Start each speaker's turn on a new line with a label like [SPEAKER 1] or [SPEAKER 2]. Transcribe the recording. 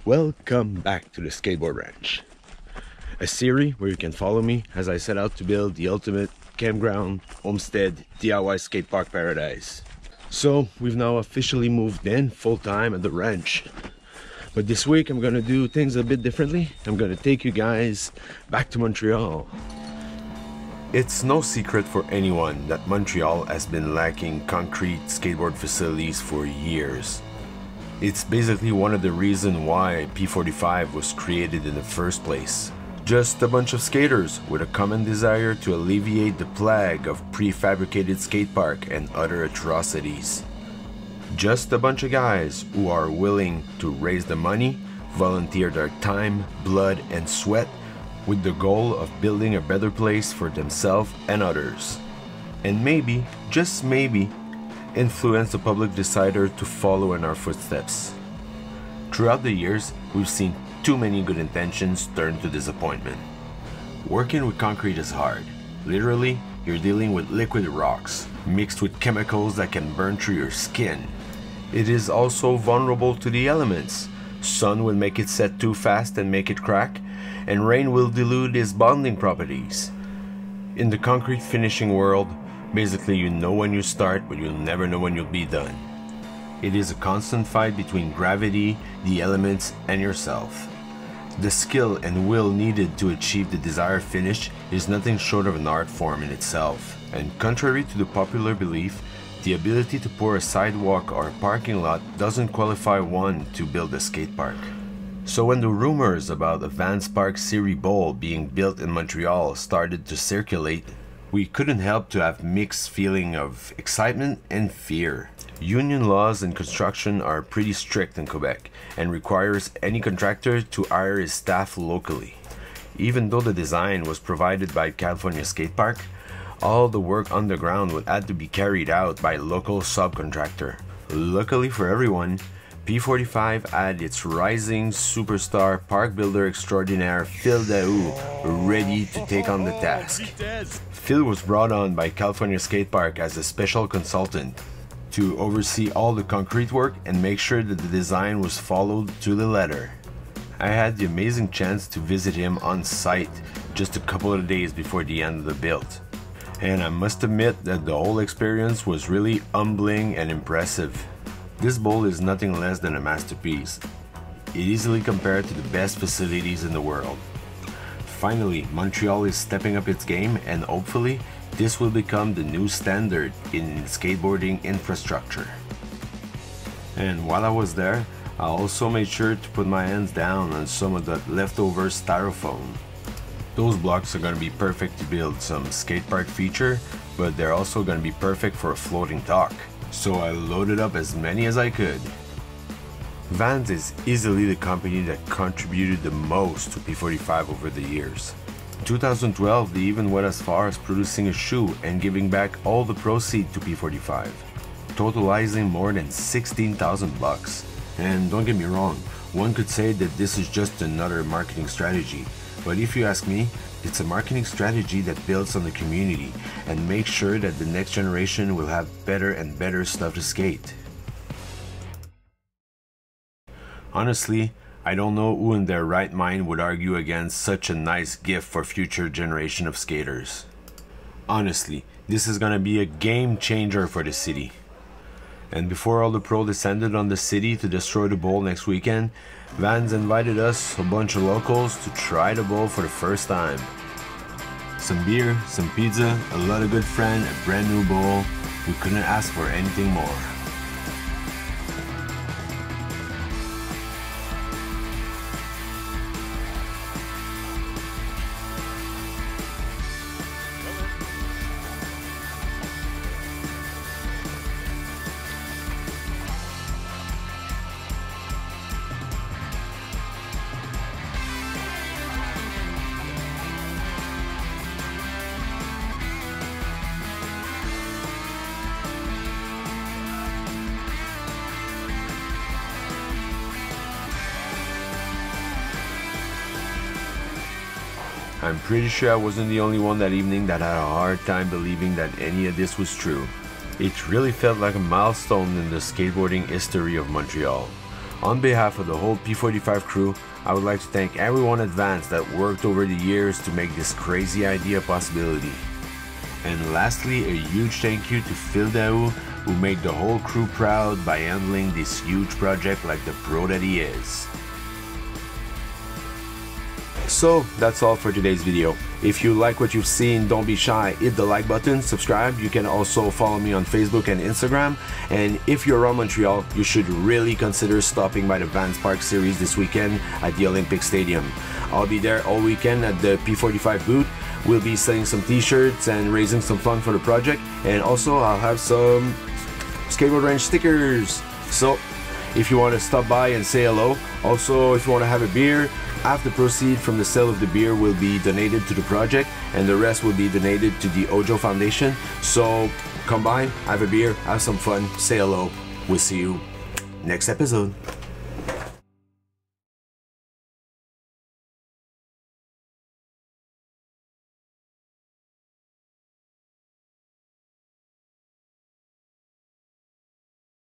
[SPEAKER 1] Welcome back to the Skateboard Ranch, a series where you can follow me as I set out to build the ultimate campground, homestead, DIY skate park paradise. So we've now officially moved in full-time at the ranch. But this week I'm gonna do things a bit differently. I'm gonna take you guys back to Montreal. It's no secret for anyone that Montreal has been lacking concrete skateboard facilities for years. It's basically one of the reasons why P45 was created in the first place. Just a bunch of skaters with a common desire to alleviate the plague of prefabricated skate park and other atrocities. Just a bunch of guys who are willing to raise the money, volunteer their time, blood and sweat with the goal of building a better place for themselves and others. And maybe, just maybe, influence the public decider to follow in our footsteps. Throughout the years, we've seen too many good intentions turn to disappointment. Working with concrete is hard. Literally, you're dealing with liquid rocks, mixed with chemicals that can burn through your skin. It is also vulnerable to the elements. Sun will make it set too fast and make it crack, and rain will dilute its bonding properties. In the concrete finishing world, basically you know when you start, but you'll never know when you'll be done. It is a constant fight between gravity, the elements, and yourself. The skill and will needed to achieve the desired finish is nothing short of an art form in itself. And contrary to the popular belief, the ability to pour a sidewalk or a parking lot doesn't qualify one to build a skate park. So when the rumors about a Vans Park Series Bowl being built in Montreal started to circulate, we couldn't help to have mixed feeling of excitement and fear. Union laws in construction are pretty strict in Quebec and requires any contractor to hire his staff locally. Even though the design was provided by California Skate Park, all the work underground would have to be carried out by a local subcontractor. Luckily for everyone, P45 had its rising superstar park builder extraordinaire Phil Daou ready to take on the task. Phil was brought on by California Skate Park as a special consultant to oversee all the concrete work and make sure that the design was followed to the letter. I had the amazing chance to visit him on site just a couple of days before the end of the build. And I must admit that the whole experience was really humbling and impressive. This bowl is nothing less than a masterpiece. It easily compared to the best facilities in the world. Finally, Montreal is stepping up its game, and hopefully this will become the new standard in skateboarding infrastructure. And while I was there, I also made sure to put my hands down on some of the leftover styrofoam. Those blocks are going to be perfect to build some skate park feature, but they're also going to be perfect for a floating dock. So I loaded up as many as I could. Vans is easily the company that contributed the most to P45 over the years. In 2012, they even went as far as producing a shoe and giving back all the proceeds to P45, totalizing more than 16,000 bucks. And don't get me wrong, one could say that this is just another marketing strategy, but if you ask me, it's a marketing strategy that builds on the community and makes sure that the next generation will have better and better stuff to skate. Honestly, I don't know who in their right mind would argue against such a nice gift for future generation of skaters. Honestly, this is gonna be a game changer for the city. And before all the pro descended on the city to destroy the bowl next weekend, Vans invited us, a bunch of locals, to try the bowl for the first time. Some beer, some pizza, a lot of good friends, a brand new bowl. We couldn't ask for anything more. I'm pretty sure I wasn't the only one that evening that had a hard time believing that any of this was true. It really felt like a milestone in the skateboarding history of Montreal. On behalf of the whole P45 crew, I would like to thank everyone in advance that worked over the years to make this crazy idea a possibility. And lastly, a huge thank you to Phil Daou, who made the whole crew proud by handling this huge project like the pro that he is. So that's all for today's video. If you like what you've seen, don't be shy, hit the like button, subscribe. You can also follow me on Facebook and Instagram. And if you're around Montreal, you should really consider stopping by the Vans Park series this weekend at the Olympic Stadium. I'll be there all weekend at the P45 booth. We'll be selling some t-shirts and raising some fund for the project. And also I'll have some Skateboard Ranch stickers. So if you want to stop by and say hello, also if you want to have a beer, half the proceeds from the sale of the beer will be donated to the project and the rest will be donated to the Ojo Foundation. So come by, have a beer, have some fun, say hello. We'll see you next episode.